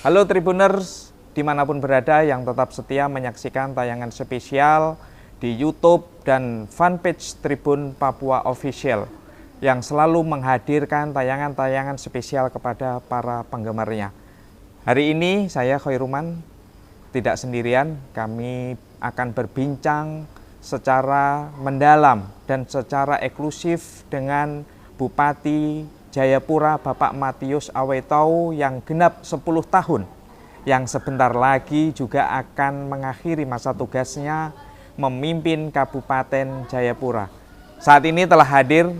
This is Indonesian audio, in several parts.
Halo Tribuners, dimanapun berada yang tetap setia menyaksikan tayangan spesial di YouTube dan fanpage Tribun Papua Official yang selalu menghadirkan tayangan-tayangan spesial kepada para penggemarnya. Hari ini saya Khairuman tidak sendirian, kami akan berbincang secara mendalam dan secara eksklusif dengan Bupati Jayapura Bapak Matius Awetau yang genap 10 tahun, yang sebentar lagi juga akan mengakhiri masa tugasnya memimpin Kabupaten Jayapura. Saat ini telah hadir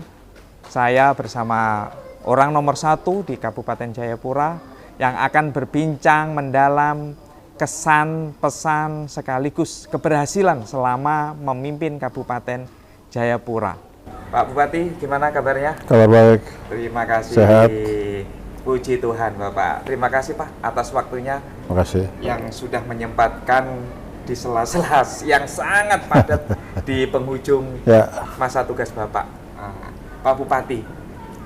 saya bersama orang nomor 1 di Kabupaten Jayapura yang akan berbincang mendalam kesan, pesan, sekaligus keberhasilan selama memimpin Kabupaten Jayapura. Pak Bupati, gimana kabarnya? Kabar baik. Terima kasih. Sehat. Puji Tuhan, Bapak. Terima kasih, Pak, atas waktunya. Terima kasih. Yang sudah menyempatkan di sela-sela yang sangat padat di penghujung masa tugas Bapak. Pak Bupati,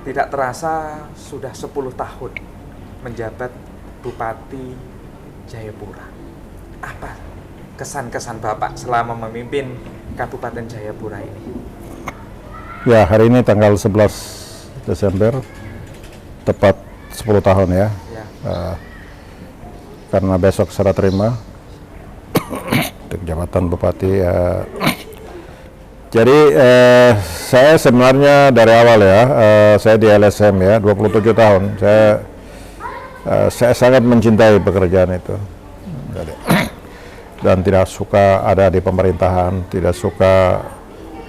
tidak terasa sudah 10 tahun menjabat Bupati Jayapura. Apa kesan-kesan Bapak selama memimpin Kabupaten Jayapura ini? Ya, hari ini tanggal 11 Desember, tepat 10 tahun ya. Karena besok serah terima untuk jabatan Bupati. Jadi saya sebenarnya dari awal ya, saya di LSM ya, 27 tahun. Saya sangat mencintai pekerjaan itu. Dan tidak suka ada di pemerintahan, tidak suka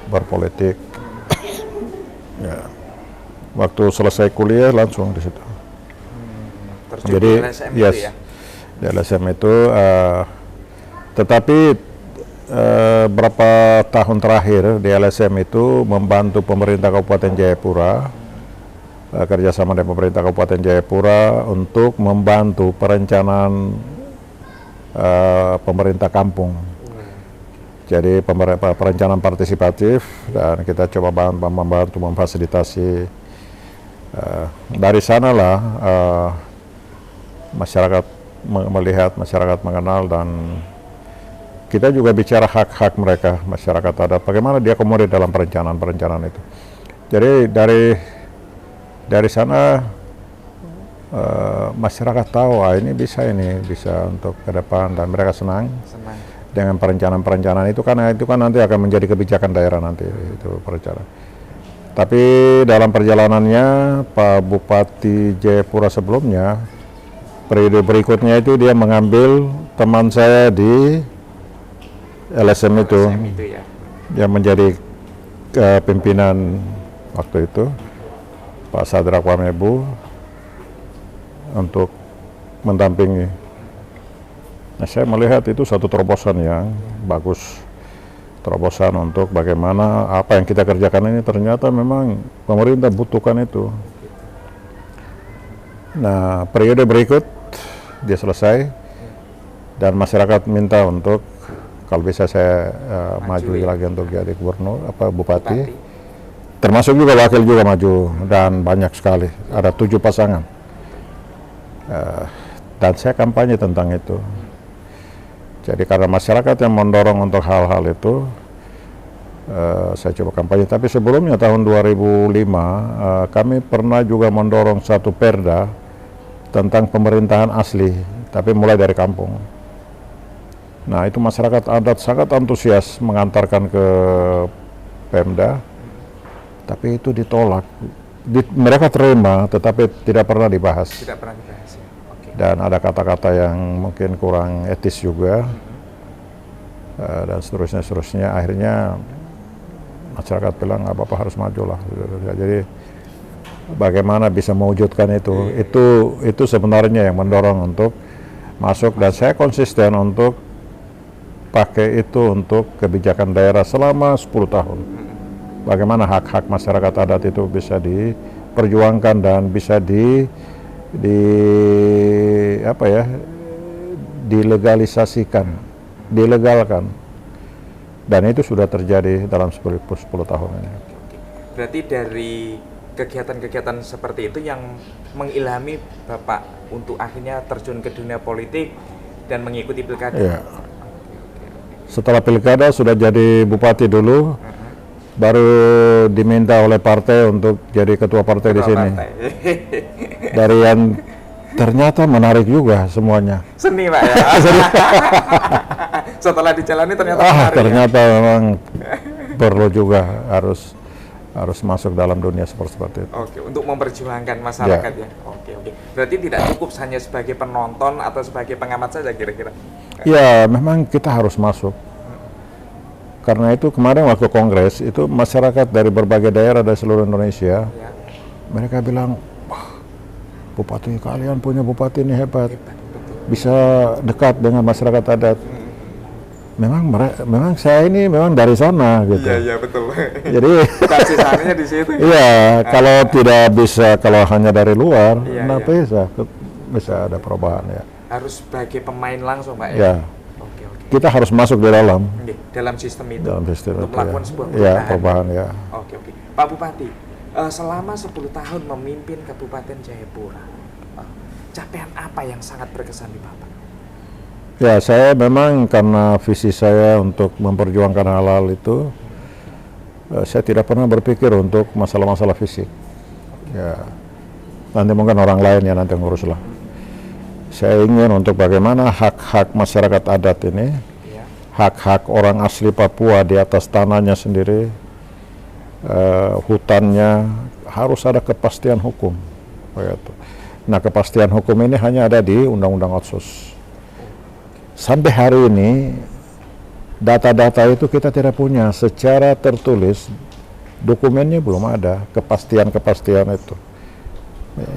berpolitik. Ya. Waktu selesai kuliah langsung di situ. Jadi LSM yes, itu ya? di LSM itu. Tetapi berapa tahun terakhir di LSM itu membantu pemerintah Kabupaten Jayapura, kerjasama dengan pemerintah Kabupaten Jayapura untuk membantu perencanaan pemerintah kampung. Jadi perencanaan partisipatif, dan kita coba membantu memfasilitasi. Dari sanalah masyarakat melihat, masyarakat mengenal, dan kita juga bicara hak-hak mereka, masyarakat adat, bagaimana dia akomodir dalam perencanaan itu. Jadi dari sana masyarakat tahu ini bisa untuk ke depan, dan mereka senang. Dengan perencanaan itu kan nanti akan menjadi kebijakan daerah nanti itu perencanaan. Tapi dalam perjalanannya Pak Bupati Jayapura sebelumnya, periode berikutnya itu dia mengambil teman saya di LSM itu Ya? yang menjadi pimpinan waktu itu, Pak Sadrak Wamebu, untuk mendampingi. Nah, saya melihat itu satu terobosan yang bagus, terobosan untuk bagaimana apa yang kita kerjakan ini ternyata memang pemerintah butuhkan itu. Nah, periode berikut dia selesai, dan masyarakat minta untuk kalau bisa saya maju lagi untuk jadi gubernur, bupati. Termasuk juga wakil juga maju, dan banyak sekali, ada 7 pasangan. Dan saya kampanye tentang itu. Jadi karena masyarakat yang mendorong untuk hal-hal itu, saya coba kampanye. Tapi sebelumnya tahun 2005, kami pernah juga mendorong satu perda tentang pemerintahan asli, tapi mulai dari kampung. Nah, itu masyarakat adat sangat antusias mengantarkan ke Pemda, tapi itu ditolak. Mereka terima, tetapi tidak pernah dibahas. Tidak pernah dibahas ya? Okay. Dan ada kata-kata yang mungkin kurang etis juga, dan seterusnya. Akhirnya masyarakat bilang apa harus maju lah. Jadi bagaimana bisa mewujudkan itu? Itu sebenarnya yang mendorong untuk masuk, dan saya konsisten untuk pakai itu untuk kebijakan daerah selama 10 tahun. Bagaimana hak-hak masyarakat adat itu bisa diperjuangkan dan bisa dilegalkan. Dan itu sudah terjadi dalam 10 tahun ini. Berarti dari kegiatan-kegiatan seperti itu yang mengilhami Bapak untuk akhirnya terjun ke dunia politik dan mengikuti pilkada. Ya. Setelah pilkada sudah jadi bupati dulu, baru diminta oleh partai untuk jadi ketua partai di sini. Dari yang ternyata menarik juga semuanya. Seni Pak ya. Setelah dijalani ternyata menarik. Ternyata memang perlu juga harus masuk dalam dunia seperti itu. Oke, untuk memperjuangkan masyarakat ya. Oke. Berarti tidak cukup hanya sebagai penonton atau sebagai pengamat saja kira-kira. Ya, memang kita harus masuk. Karena itu kemarin waktu kongres itu masyarakat dari berbagai daerah dari seluruh Indonesia, mereka bilang, wah, bupati kalian punya bupati ini hebat, bisa dekat dengan masyarakat adat. Memang saya ini memang dari sana gitu. Iya betul. Jadi basisnya di situ. Iya, kalau tidak bisa, kalau hanya dari luar, kenapa bisa ada perubahan ya? Harus sebagai pemain langsung Pak ya. Ya. Oke. Kita harus masuk di dalam sistem itu. Dalam sistem untuk itu, melakukan sebuah perubahan ya. Oke. Pak Bupati, selama 10 tahun memimpin Kabupaten Jayapura, capaian apa yang sangat berkesan di Bapak? Ya, saya memang karena visi saya untuk memperjuangkan hal-hal itu, saya tidak pernah berpikir untuk masalah-masalah fisik. Ya, nanti mungkin orang lain yang nanti ngurus lah. Saya ingin untuk bagaimana hak-hak masyarakat adat ini, hak-hak orang asli Papua di atas tanahnya sendiri, hutannya, harus ada kepastian hukum. Nah, kepastian hukum ini hanya ada di Undang-Undang Otsus. Sampai hari ini, data-data itu kita tidak punya secara tertulis, dokumennya belum ada, kepastian itu.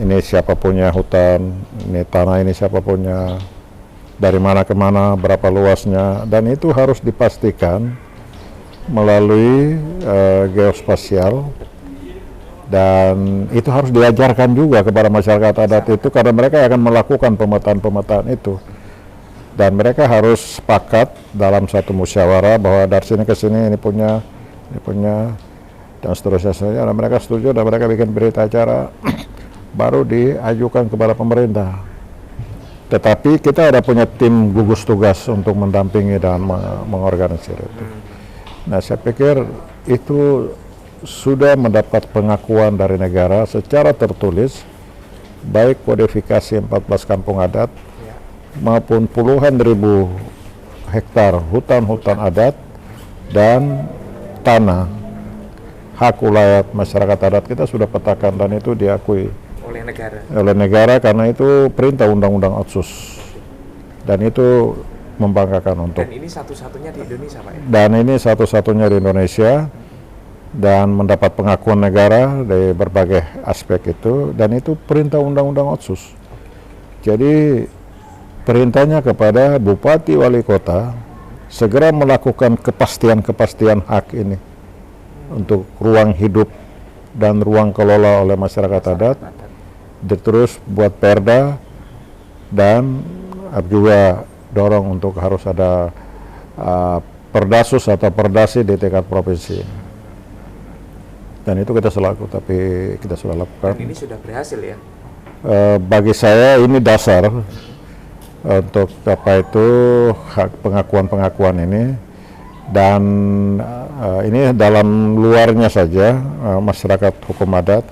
Ini siapa punya hutan, ini tanah ini siapa punya, dari mana ke mana, berapa luasnya, dan itu harus dipastikan melalui geospasial, dan itu harus diajarkan juga kepada masyarakat adat itu, karena mereka akan melakukan pemetaan itu. Dan mereka harus sepakat dalam satu musyawarah bahwa dari sini ke sini ini punya, dan seterusnya. Dan mereka setuju dan mereka bikin berita acara, baru diajukan kepada pemerintah. Tetapi kita ada punya tim gugus tugas untuk mendampingi dan mengorganisir itu. Nah, saya pikir itu sudah mendapat pengakuan dari negara secara tertulis, baik kodifikasi 14 kampung adat, maupun puluhan ribu hektar hutan-hutan adat dan tanah hak ulayat masyarakat adat kita sudah petakan, dan itu diakui oleh negara karena itu perintah Undang-Undang Otsus, dan itu membanggakan untuk. Dan ini satu-satunya di Indonesia Pak ya? Dan ini satu-satunya di Indonesia dan mendapat pengakuan negara dari berbagai aspek itu, dan itu perintah Undang-Undang Otsus. Jadi perintahnya kepada Bupati Wali Kota segera melakukan kepastian hak ini untuk ruang hidup dan ruang kelola oleh masyarakat adat, terus buat perda, dan juga dorong untuk harus ada perdasus atau perdasi di tingkat provinsi. Dan itu kita sudah lakukan. Dan ini sudah berhasil ya? Bagi saya ini dasar untuk hak pengakuan ini, dan ini dalam luarnya saja masyarakat hukum adat,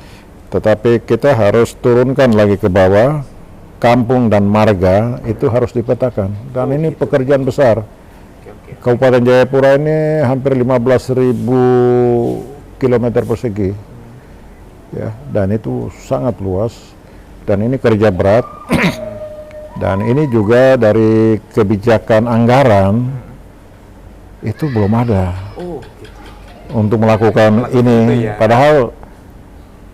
tetapi kita harus turunkan lagi ke bawah, kampung dan marga itu harus dipetakan, dan ini pekerjaan besar. Kabupaten Jayapura ini hampir 15.000 kilometer persegi ya, dan itu sangat luas, dan ini kerja berat. Dan ini juga dari kebijakan anggaran itu belum ada untuk melakukan ini. Ya. Padahal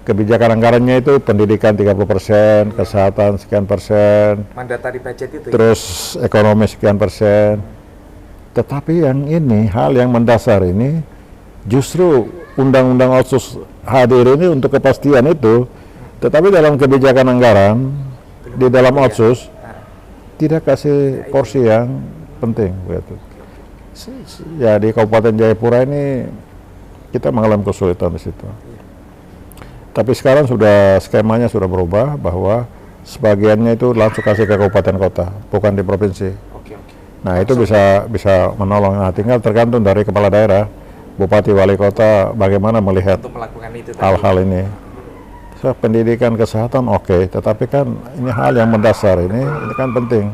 kebijakan anggarannya itu pendidikan 30%, kesehatan sekian persen, mandatory budget itu. Terus ekonomi sekian persen. Tetapi yang ini, hal yang mendasar ini, justru Undang-Undang Otsus hadir ini untuk kepastian itu. Tetapi dalam kebijakan anggaran di dalam Otsus tidak kasih porsi yang penting begitu. Ya, di Kabupaten Jayapura ini kita mengalami kesulitan di situ. Tapi sekarang sudah skemanya sudah berubah bahwa sebagiannya itu langsung kasih ke kabupaten kota, bukan di provinsi. Oke, oke. Nah itu bisa menolong. Nah tinggal tergantung dari kepala daerah, bupati, wali kota bagaimana melihat Untuk melakukan itu tadi. hal-hal ini. So, pendidikan kesehatan oke, tetapi kan ini hal yang mendasar ini kan penting.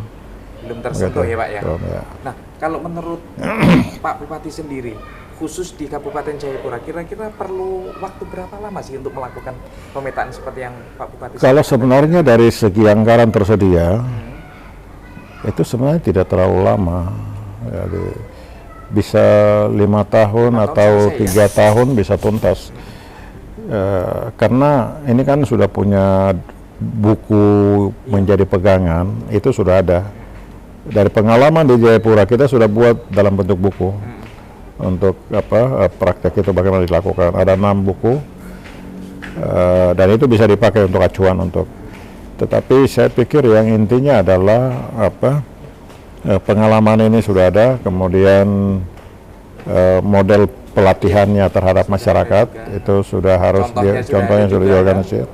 Belum tersentuh ya Pak ya. Belum, ya. Nah, kalau menurut Pak Bupati sendiri, khusus di Kabupaten Jayapura, kira-kira perlu waktu berapa lama sih untuk melakukan pemetaan seperti yang Pak Bupati? Kalau sebenarnya dari segi anggaran tersedia, itu sebenarnya tidak terlalu lama. Jadi, bisa 5 tahun atau 3 tahun bisa tuntas. Karena ini kan sudah punya buku menjadi pegangan, itu sudah ada. Dari pengalaman di Jayapura kita sudah buat dalam bentuk buku. Untuk praktek itu bagaimana dilakukan. Ada 6 buku dan itu bisa dipakai untuk acuan untuk. Tetapi saya pikir yang intinya adalah pengalaman ini sudah ada, kemudian model pelatihannya terhadap masyarakat itu sudah harus contohnya sudah diorganisir.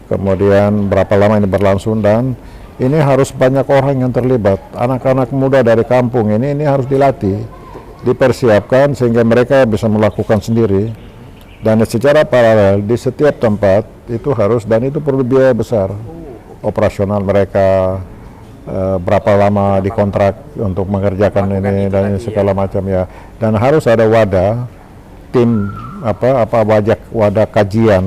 Kemudian berapa lama ini berlangsung dan ini harus banyak orang yang terlibat. Anak-anak muda dari kampung ini harus dilatih, dipersiapkan sehingga mereka bisa melakukan sendiri, dan secara paralel di setiap tempat itu harus, dan itu perlu biaya besar operasional mereka, berapa lama dikontrak untuk mengerjakan ini dan segala macam ya, dan harus ada wadah tim wadah kajian,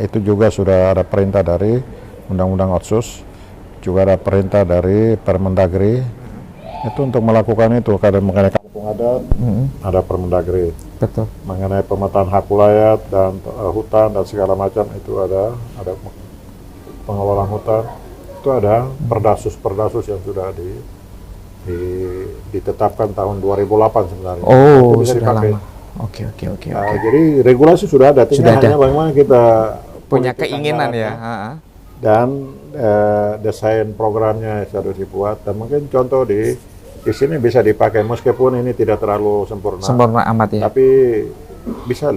itu juga sudah ada perintah dari Undang-Undang Otsus, juga ada perintah dari Permendagri itu untuk melakukan itu. Kadang mengenai kampung adat ada Permendagri, Betul. mengenai pemetaan hak wilayah dan hutan dan segala macam itu ada pengelolaan hutan, itu ada perdasus yang sudah ditetapkan tahun 2008 sebenarnya. Oh, itu bisa sudah dipakai. lama. Oke. Jadi regulasi sudah ada, tinggal hanya bagaimana kita Punya keinginan ya. Dan desain programnya harus dibuat, dan mungkin contoh di sini bisa dipakai meskipun ini tidak terlalu sempurna Amat ya. tapi bisa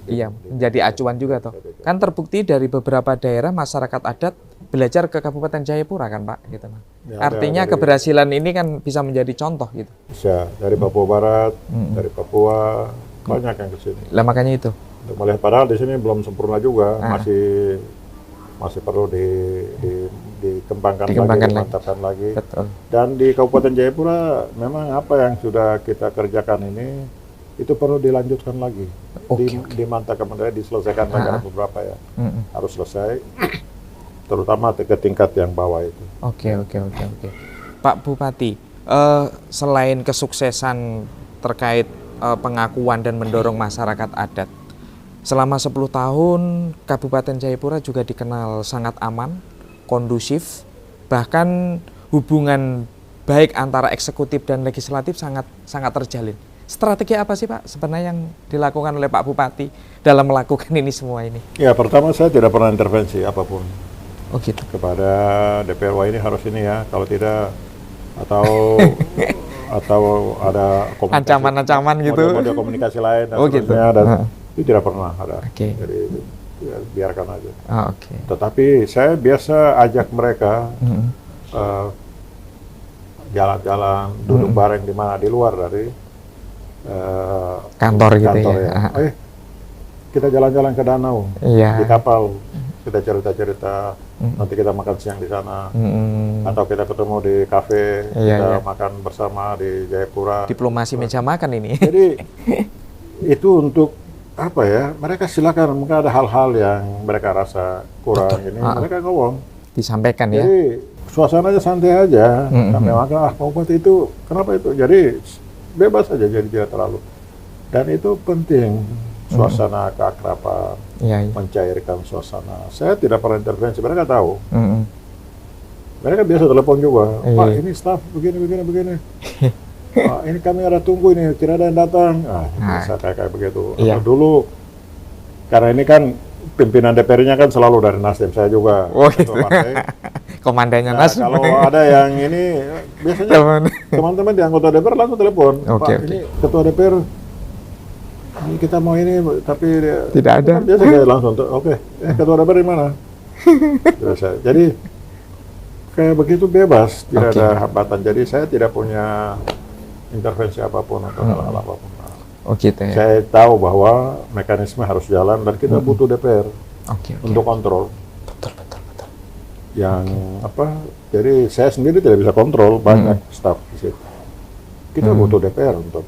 Iya, menjadi acuan juga toh. Kan terbukti dari beberapa daerah masyarakat adat belajar ke Kabupaten Jayapura kan Pak, gitu. Ya, artinya keberhasilan ini kan bisa menjadi contoh gitu. Bisa dari Papua Barat, dari Papua, banyak yang ke sini. Lah makanya itu. Untuk melihat, padahal di sini belum sempurna juga, masih perlu dikembangkan lagi, dimantapkan lagi. Betul. Dan di Kabupaten Jayapura memang apa yang sudah kita kerjakan ini itu perlu dilanjutkan lagi, dimantapkan, diselesaikan lagi. Ada beberapa ya harus selesai, terutama ke tingkat yang bawah itu. Oke. Pak Bupati, selain kesuksesan terkait pengakuan dan mendorong masyarakat adat, selama 10 tahun Kabupaten Jayapura juga dikenal sangat aman, kondusif, bahkan hubungan baik antara eksekutif dan legislatif sangat terjalin. Strategi apa sih Pak sebenarnya yang dilakukan oleh Pak Bupati dalam melakukan ini semua ini? Ya, pertama saya tidak pernah intervensi apapun. Oh gitu. Kepada DPR, wah ini harus ini ya, kalau tidak atau ada ancaman-ancaman gitu. Model komunikasi lain dan gitu. Dan itu tidak pernah ada. Jadi ya, biarkan aja. Tetapi saya biasa ajak mereka jalan-jalan, duduk bareng di mana, di luar dari kantor gitu ya. Kita jalan-jalan ke danau, di kapal, kita cerita-cerita, nanti kita makan siang di sana, atau kita ketemu di kafe, kita makan bersama di Jayapura. Diplomasi meja makan ini. Jadi itu untuk apa ya? Mereka silakan, mungkin ada hal-hal yang mereka rasa kurang ini, mereka ngomong, disampaikan ya. Jadi suasananya santai aja, sampai makan. Pak Bupati itu kenapa itu? Jadi bebas aja, jadi tidak terlalu. Dan itu penting, suasana keakraban, mencairkan suasana. Saya tidak pernah intervensi, mereka tahu. Mereka biasa telepon juga, Pak ini staf begini. Ini kami ada tunggu ini, tidak ada yang datang. Bisa kayak begitu. Atau dulu, karena ini kan pimpinan DPR-nya kan selalu dari Nasdem, saya juga ketua partai. Komandannya Nasdem. Kalau ada yang ini, biasanya teman-teman di anggota DPR langsung telepon, Pak ini ketua DPR Ini kita mau ini, tapi Tidak ada. Dia saya langsung, oke, ketua DPR di mana? Jadi kayak begitu bebas, tidak ada hambatan. Jadi saya tidak punya intervensi apapun atau hal-hal apapun. Oh gitu ya. Saya tahu bahwa mekanisme harus jalan dan kita butuh DPR untuk kontrol. Betul. Yang jadi saya sendiri tidak bisa kontrol banyak staf di situ. Kita butuh DPR untuk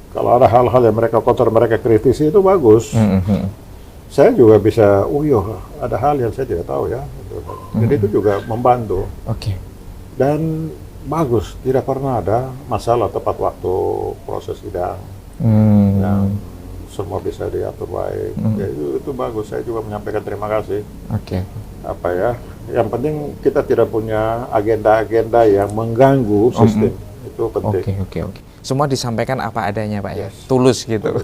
kalau ada hal-hal yang mereka kontrol, mereka kritisi itu bagus. Saya juga bisa, ada hal yang saya tidak tahu ya. Jadi itu juga membantu. Dan bagus, tidak pernah ada masalah tepat waktu proses sidang. Yang semua bisa diatur baik. Ya, itu bagus, saya juga menyampaikan terima kasih. Yang penting kita tidak punya agenda-agenda yang mengganggu sistem. Itu penting. Semua disampaikan apa adanya Pak ya, tulus gitu.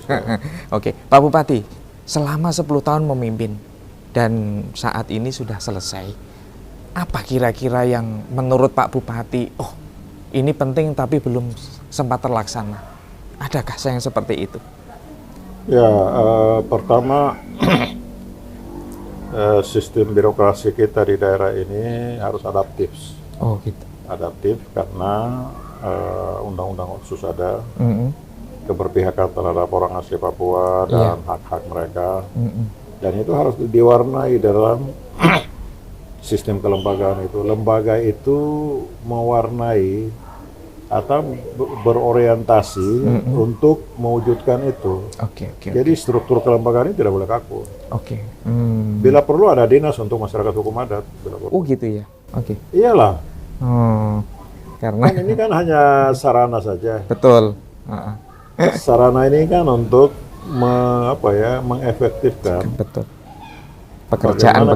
Pak Bupati, selama 10 tahun memimpin dan saat ini sudah selesai, apa kira-kira yang menurut Pak Bupati, ini penting tapi belum sempat terlaksana? Adakah yang seperti itu? Ya, pertama sistem birokrasi kita di daerah ini harus adaptif. Adaptif karena undang-undang otsus ada, keberpihakan terhadap orang asli Papua dan hak-hak mereka, dan itu harus diwarnai dalam sistem kelembagaan itu. Lembaga itu mewarnai atau berorientasi untuk mewujudkan itu. Jadi struktur kelembagaan ini tidak boleh kaku. Bila perlu ada dinas untuk masyarakat hukum adat. Gitu ya. Iyalah. Karena ini kan hanya sarana saja. Betul. Sarana ini kan untuk mengefektifkan pekerjaan.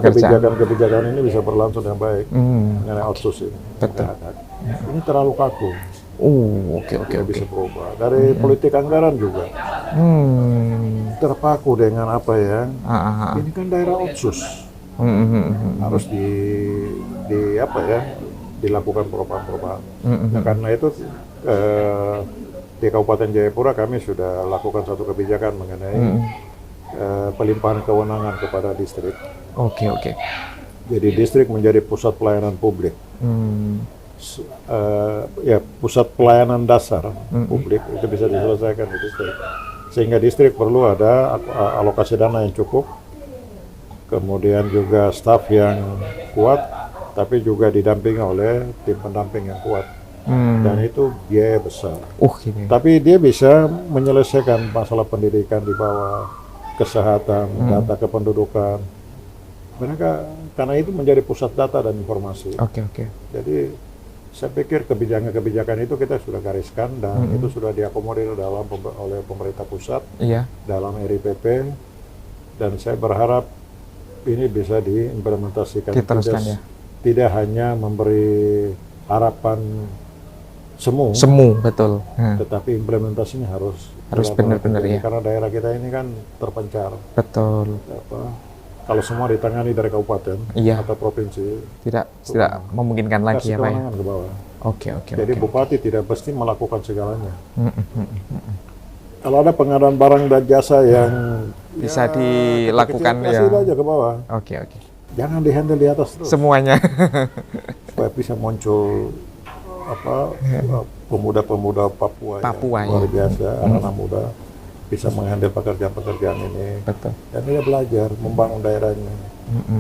Kebijakan ini bisa berlangsung dengan baik mengenai otsus ini. Ini terlalu kaku. Bisa berubah. Dari politik anggaran juga terpaku dengan ini kan daerah otsus. Harus dilakukan perubahan-perubahan. Karena itu di Kabupaten Jayapura kami sudah lakukan satu kebijakan mengenai pelimpahan kewenangan kepada distrik. Jadi distrik menjadi pusat pelayanan publik. Pusat pelayanan dasar publik itu bisa diselesaikan di distrik. Sehingga distrik perlu ada alokasi dana yang cukup, kemudian juga staf yang kuat, tapi juga didampingi oleh tim pendamping yang kuat. Dan itu biaya besar. Tapi dia bisa menyelesaikan masalah pendidikan di bawah, kesehatan, data kependudukan. Mereka, karena itu menjadi pusat data dan informasi. Jadi saya pikir kebijakan-kebijakan itu kita sudah gariskan dan itu sudah diakomodir oleh pemerintah pusat dalam RIPP, dan saya berharap ini bisa diimplementasikan. Tidak hanya memberi harapan semu, betul. Tetapi implementasinya harus benar-benar ya. Karena daerah kita ini kan terpencar. Betul. Kalau semua ditangani dari kabupaten atau provinsi, tidak memungkinkan lagi ya Pak ya. Ke bawah. Jadi bupati tidak pasti melakukan segalanya. Kalau ada pengadaan barang dan jasa yang bisa dilakukan kasih aja ke bawah. Jangan dihandle di atas terus. Semuanya. Supaya bisa muncul pemuda-pemuda Papua yang luar biasa, anak-anak muda bisa menghandle pekerjaan-pekerjaan ini. Dan dia belajar membangun daerahnya.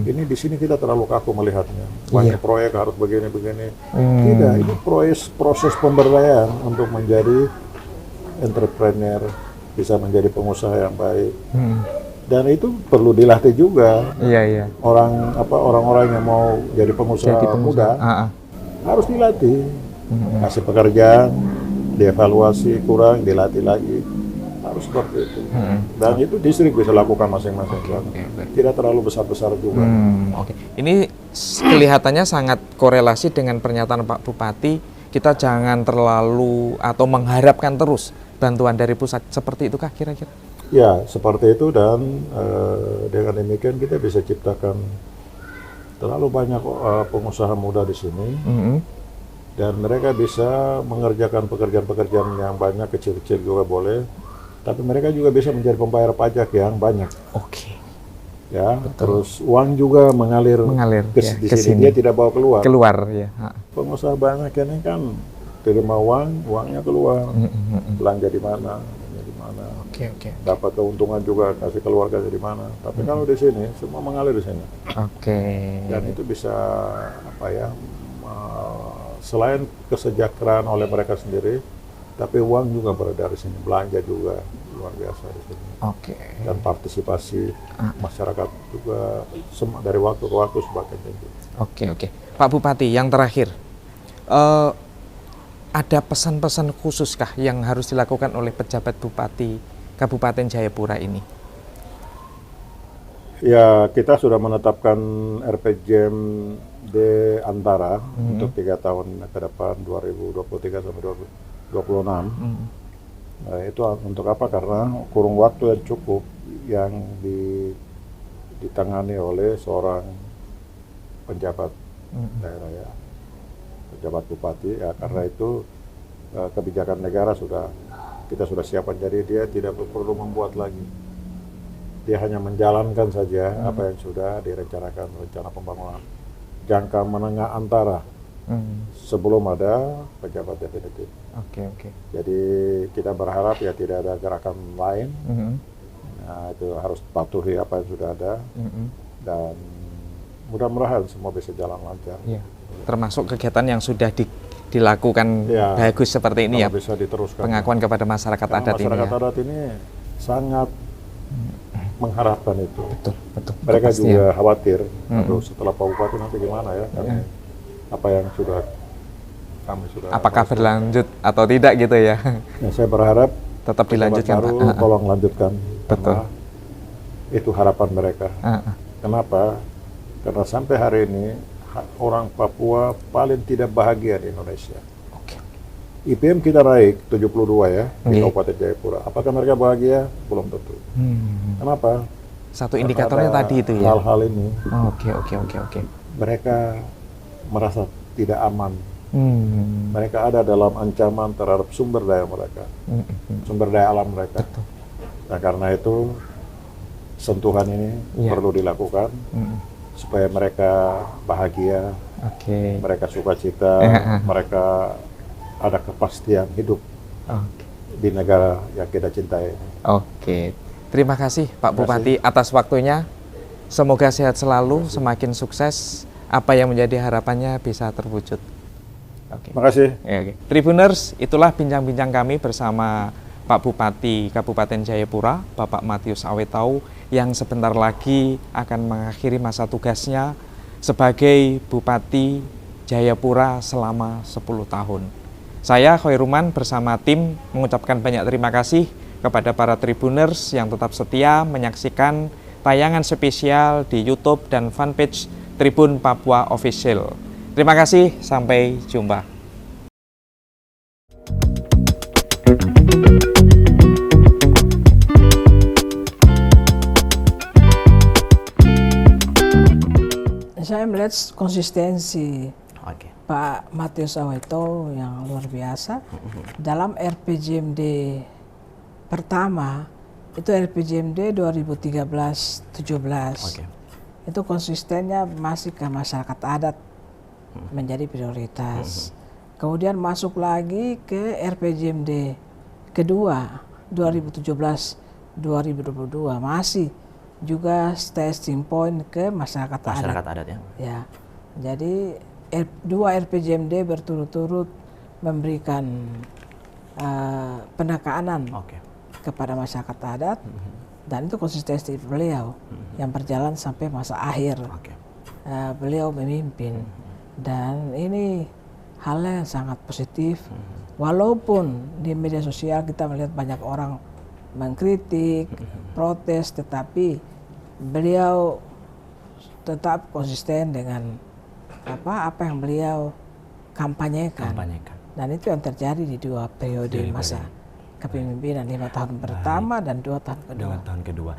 Ini di sini kita terlalu kaku melihatnya. Banyak proyek harus begini-begini. Tidak, ini proses pemberdayaan untuk menjadi entrepreneur, bisa menjadi pengusaha yang baik. Dan itu perlu dilatih juga. Orang-orang yang mau jadi pengusaha muda harus dilatih. Kasih pekerjaan, dievaluasi, kurang, dilatih lagi. Harus seperti itu. Dan itu distrik bisa lakukan masing-masing. Tidak terlalu besar-besar juga. Ini kelihatannya sangat korelasi dengan pernyataan Pak Bupati. Kita jangan terlalu atau mengharapkan terus bantuan dari pusat. Seperti itukah kira-kira? Ya, seperti itu, dan dengan demikian kita bisa ciptakan terlalu banyak pengusaha muda di sini, dan mereka bisa mengerjakan pekerjaan-pekerjaan yang banyak, kecil-kecil juga boleh, tapi mereka juga bisa menjadi pembayar pajak yang banyak. Oke. Ya, terus uang juga mengalir ke ya, sini. Dia tidak bawa keluar. Keluar ya. Pengusaha banyak ini kan terima uangnya keluar, belanja di mana, Oke. dapat keuntungan juga kasih keluarga di mana. Tapi kalau di sini semua mengalir di sini. Oke. Dan itu bisa selain kesejahteraan oleh mereka sendiri, tapi uang juga berada di sini, belanja juga luar biasa di sini. Oke. Dan partisipasi masyarakat juga dari waktu ke waktu semakin tinggi. Oke. Pak Bupati, yang terakhir, ada pesan-pesan khususkah yang harus dilakukan oleh pejabat Bupati Kabupaten Jayapura ini? Ya, kita sudah menetapkan RPJMD Antara untuk 3 tahun ke depan, 2023 sampai 2026. Nah, itu untuk apa? Karena kurun waktu yang cukup yang ditangani oleh seorang penjabat daerah ya, pejabat bupati ya. Karena itu kebijakan negara kita sudah siapkan, jadi dia tidak perlu membuat lagi. Dia hanya menjalankan saja apa yang sudah direncanakan, rencana pembangunan jangka menengah antara sebelum ada pejabat definitif. Oke. Jadi kita berharap ya tidak ada gerakan lain. Nah, itu harus patuhi apa yang sudah ada dan mudah-mudahan semua bisa jalan lancar. Ya. Termasuk kegiatan yang sudah dilakukan bagus seperti ini ya. Bisa diteruskan. Pengakuan kepada masyarakat adat ini. Masyarakat adat ini sangat mengharapkan itu. Betul. Mereka juga khawatir, aduh setelah Pak Bupati nanti gimana ya, karena apa yang kami sudah. Apakah berlanjut atau tidak gitu ya? Ya, saya berharap tetap dilanjutkan, Pak. Tolong lanjutkan. Betul. Karena itu harapan mereka. Kenapa? Karena sampai hari ini orang Papua paling tidak bahagia di Indonesia. IPM kita naik 72 ya di Kabupaten Jayapura. Apakah mereka bahagia? Belum tentu. Kenapa? Satu indikatornya tadi itu ya. Hal-hal ini. Oke. Mereka merasa tidak aman. Mereka ada dalam ancaman terhadap sumber daya mereka, sumber daya alam mereka. Betul. Nah, karena itu sentuhan ini perlu dilakukan supaya mereka bahagia, mereka sukacita, mereka ada kepastian hidup di negara yang kita cintai. Oke, terima kasih Pak Bupati atas waktunya. Semoga sehat selalu, semakin sukses. Apa yang menjadi harapannya bisa terwujud. Terima kasih. Tribuners, itulah bincang-bincang kami bersama Pak Bupati Kabupaten Jayapura, Bapak Matius Awetau, yang sebentar lagi akan mengakhiri masa tugasnya sebagai Bupati Jayapura selama 10 tahun. Saya Khoiruman bersama tim mengucapkan banyak terima kasih kepada para Tribuners yang tetap setia menyaksikan tayangan spesial di YouTube dan fanpage Tribun Papua Official. Terima kasih, sampai jumpa. Saya melihat konsistensi Pak Matius Awetau yang luar biasa dalam RPJMD pertama, itu RPJMD 2013-17. Itu konsistennya masih ke masyarakat adat menjadi prioritas. Kemudian masuk lagi ke RPJMD kedua 2017-2022 masih juga testing point ke masyarakat adat ya. Jadi dua RPJMD berturut-turut memberikan penekanan kepada masyarakat adat dan itu konsistensi beliau yang berjalan sampai masa akhir. Beliau memimpin dan ini hal yang sangat positif. Walaupun di media sosial kita melihat banyak orang mengkritik, protes, tetapi beliau tetap konsisten dengan apa yang beliau kampanyekan. Dan itu yang terjadi di dua periode masa kepemimpinan, 5 tahun pertama dan 2 tahun kedua.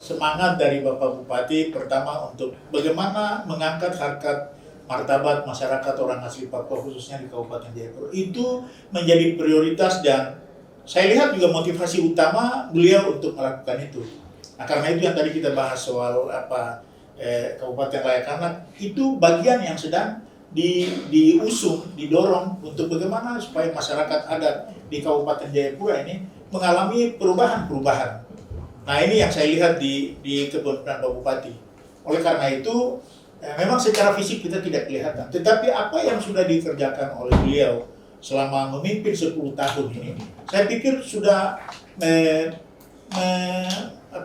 Semangat dari Bapak Bupati pertama untuk bagaimana mengangkat harkat martabat masyarakat orang asli Papua khususnya di Kabupaten Jayapura itu menjadi prioritas dan saya lihat juga motivasi utama beliau untuk melakukan itu. Nah, karena itu yang tadi kita bahas soal Kabupaten Layak Anak, itu bagian yang sedang diusung, didorong untuk bagaimana supaya masyarakat adat di Kabupaten Jayapura ini mengalami perubahan-perubahan. Nah, ini yang saya lihat di kepemimpinan Pak Bupati. Oleh karena itu, memang secara fisik kita tidak kelihatan, tetapi apa yang sudah dikerjakan oleh beliau selama memimpin 10 tahun ini, saya pikir sudah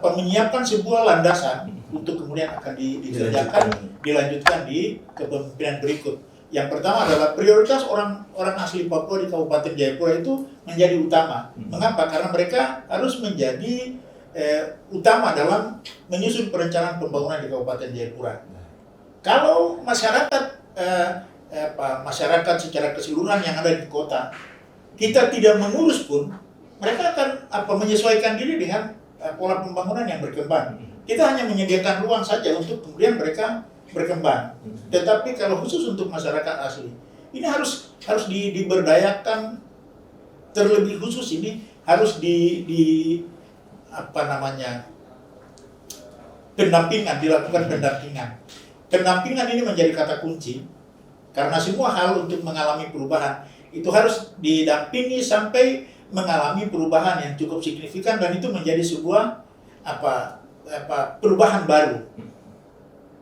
menyiapkan sebuah landasan untuk kemudian akan dikerjakan, dilanjutkan di kepemimpinan berikut. Yang pertama adalah prioritas orang asli Papua di Kabupaten Jayapura itu menjadi utama. Mengapa? Karena mereka harus menjadi utama dalam menyusun perencanaan pembangunan di Kabupaten Jayapura. Kalau masyarakat masyarakat secara keseluruhan yang ada di kota, kita tidak mengurus pun, mereka akan menyesuaikan diri dengan pola pembangunan yang berkembang. Kita hanya menyediakan ruang saja untuk kemudian mereka berkembang. Tetapi kalau khusus untuk masyarakat asli, ini harus diberdayakan terlebih khusus, ini harus dilakukan pendampingan. Pendampingan ini menjadi kata kunci, karena semua hal untuk mengalami perubahan itu harus didampingi sampai mengalami perubahan yang cukup signifikan, dan itu menjadi sebuah perubahan baru.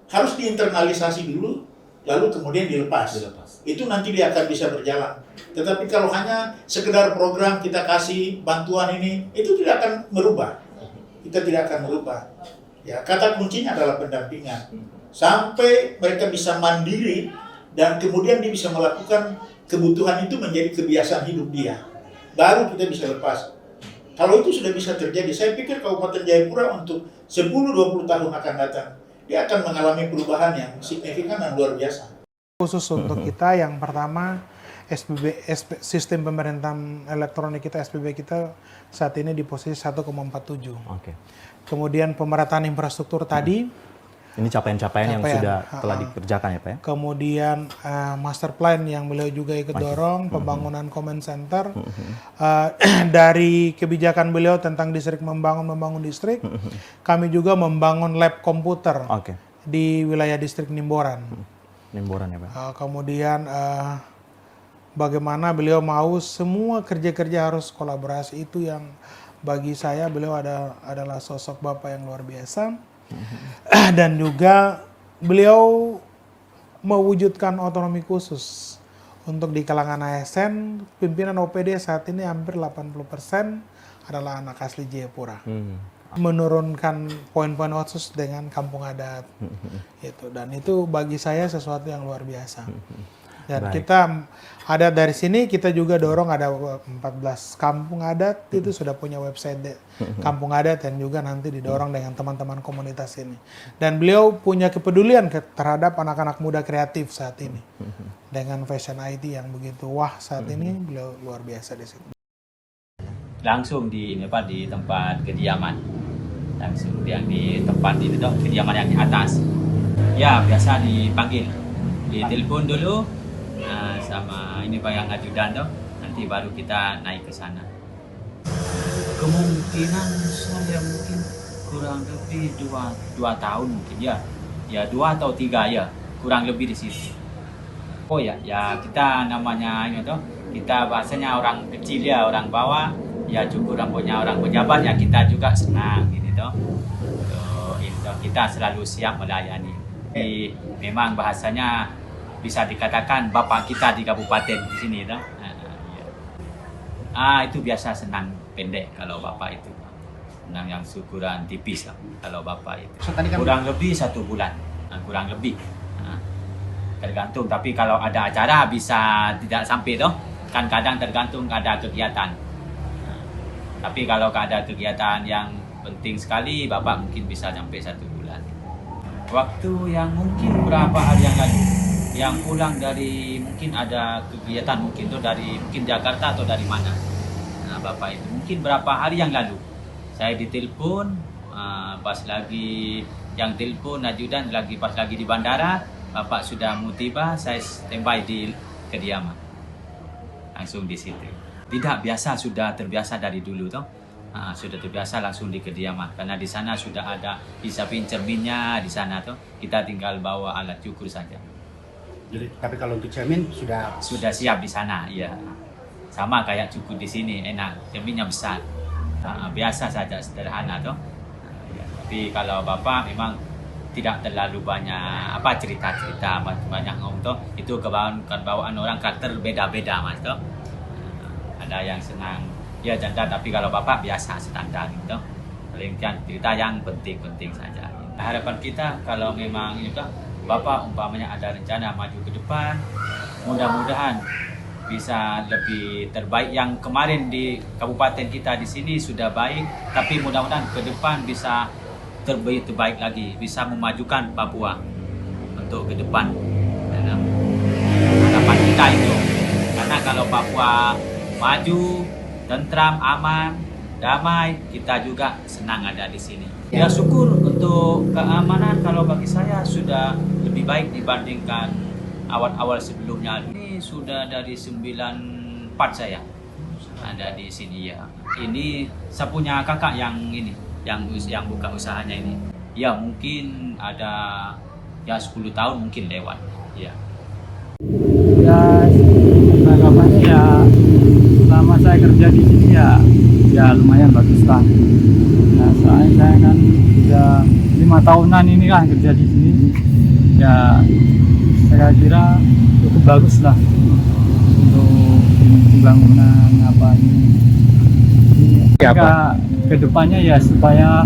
Harus diinternalisasi dulu, lalu kemudian dilepas. Itu nanti dia akan bisa berjalan. Tetapi kalau hanya sekedar program kita kasih bantuan ini, itu tidak akan merubah. Kita tidak akan merubah. Ya, kata kuncinya adalah pendampingan. Sampai mereka bisa mandiri dan kemudian dia bisa melakukan kebutuhan itu menjadi kebiasaan hidup dia. Baru kita bisa lepas. Kalau itu sudah bisa terjadi, saya pikir Kabupaten Jayapura untuk 10-20 tahun akan datang, dia akan mengalami perubahan yang signifikan dan luar biasa. Khusus untuk kita, yang pertama, sistem pemerintahan elektronik kita, SPB kita saat ini di posisi 1,47. Kemudian pemerataan infrastruktur tadi. Ini capaian-capaian yang sudah telah dikerjakan ya Pak ya? Kemudian master plan yang beliau juga ikut dorong, pembangunan command center, dari kebijakan beliau tentang distrik membangun distrik, kami juga membangun lab komputer di wilayah distrik Nimboran. Nimboran ya Pak? Kemudian bagaimana beliau mau semua kerja-kerja harus kolaborasi, itu yang bagi saya beliau adalah sosok Bapak yang luar biasa. Dan juga beliau mewujudkan otonomi khusus untuk di kalangan ASN. Pimpinan OPD saat ini hampir 80% adalah anak asli Jayapura. Menurunkan poin-poin khusus dengan kampung adat. Dan itu bagi saya sesuatu yang luar biasa. Dan kita ada dari sini, kita juga dorong ada 14 kampung adat, itu sudah punya website kampung adat yang juga nanti didorong dengan teman-teman komunitas ini. Dan beliau punya kepedulian terhadap anak-anak muda kreatif saat ini. Dengan fashion IT yang begitu saat ini, beliau luar biasa di situ. Langsung di tempat kediaman. Langsung yang di tempat itu kediaman yang di atas. Ya, biasa dipanggil. Ditelepon dulu. Sama ini Pak yang ajudan nanti baru kita naik ke sana. Kemungkinan saya mungkin kurang lebih 2 tahun mungkin ya 2 atau 3 ya, kurang lebih di situ. Oh ya kita namanya kita bahasanya orang kecil ya, orang bawah ya, cukup rambutnya orang pejabat ya, kita juga senang gitu kita selalu siap melayani. Memang bahasanya bisa dikatakan bapak kita di kabupaten di sini itu biasa senang pendek kalau bapak itu, senang yang syukuran tipis lah kalau bapak itu. Kurang lebih 1 bulan, kurang lebih tergantung, tapi kalau ada acara bisa tidak sampai kan kadang tergantung ada kegiatan. Tapi kalau ada kegiatan yang penting sekali, bapak mungkin bisa sampai 1 bulan. Waktu yang mungkin berapa hari yang lalu, yang pulang dari mungkin ada kegiatan mungkin dari Jakarta atau dari mana. Nah, bapak itu mungkin berapa hari yang lalu saya ditelepon, pas lagi yang telepon ajudan pas lagi di bandara, bapak sudah mau tiba, saya standby di kediaman langsung di situ. Tidak, biasa, sudah terbiasa dari dulu toh. Sudah terbiasa langsung di kediaman karena di sana sudah ada disiapin cerminnya di sana toh. Kita tinggal bawa alat cukur saja. Jadi, tapi kalau untuk cermin sudah siap di sana, ya. Sama kayak cukur di sini, enak. Cerminnya besar. Biasa saja, sederhana toh. Ya. Tapi kalau Bapak memang tidak terlalu banyak cerita-cerita banyak ngomong toh. Itu kebawaan orang karakter beda-beda Mas toh. Ada yang senang ya janda, tapi kalau Bapak biasa standar gitu. Paling cerita yang penting-penting saja. Harapan kita kalau memang juga Bapak umpamanya ada rencana maju ke depan, mudah-mudahan bisa lebih terbaik. Yang kemarin di kabupaten kita di sini sudah baik, tapi mudah-mudahan ke depan bisa terbaik lagi, bisa memajukan Papua untuk ke depan. Harapan kita itu, karena kalau Papua maju, tentram, aman, damai, kita juga senang ada di sini. Ya syukur untuk keamanan kalau bagi saya sudah lebih baik dibandingkan awal-awal sebelumnya. Ini sudah dari 94 saya ada di sini ya. Ini saya punya kakak yang ini, yang buka usahanya ini. Ya mungkin ada ya 10 tahun mungkin lewat. Ya. Ya harapannya ya selama saya kerja di sini ya lumayan bagus lah. Nah, saya kan sudah 5 tahunan ini kan kerja di sini. Ya saya kira cukup bagus lah untuk pembangunan apa ini. Jika kedepannya ya supaya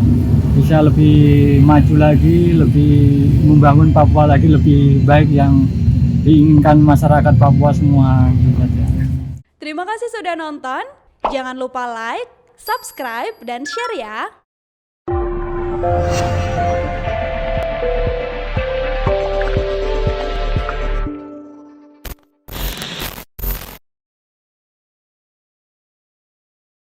bisa lebih maju lagi, lebih membangun Papua lagi lebih baik yang diinginkan masyarakat Papua semua gitu saja. Terima kasih sudah nonton. Jangan lupa like, subscribe, dan share ya.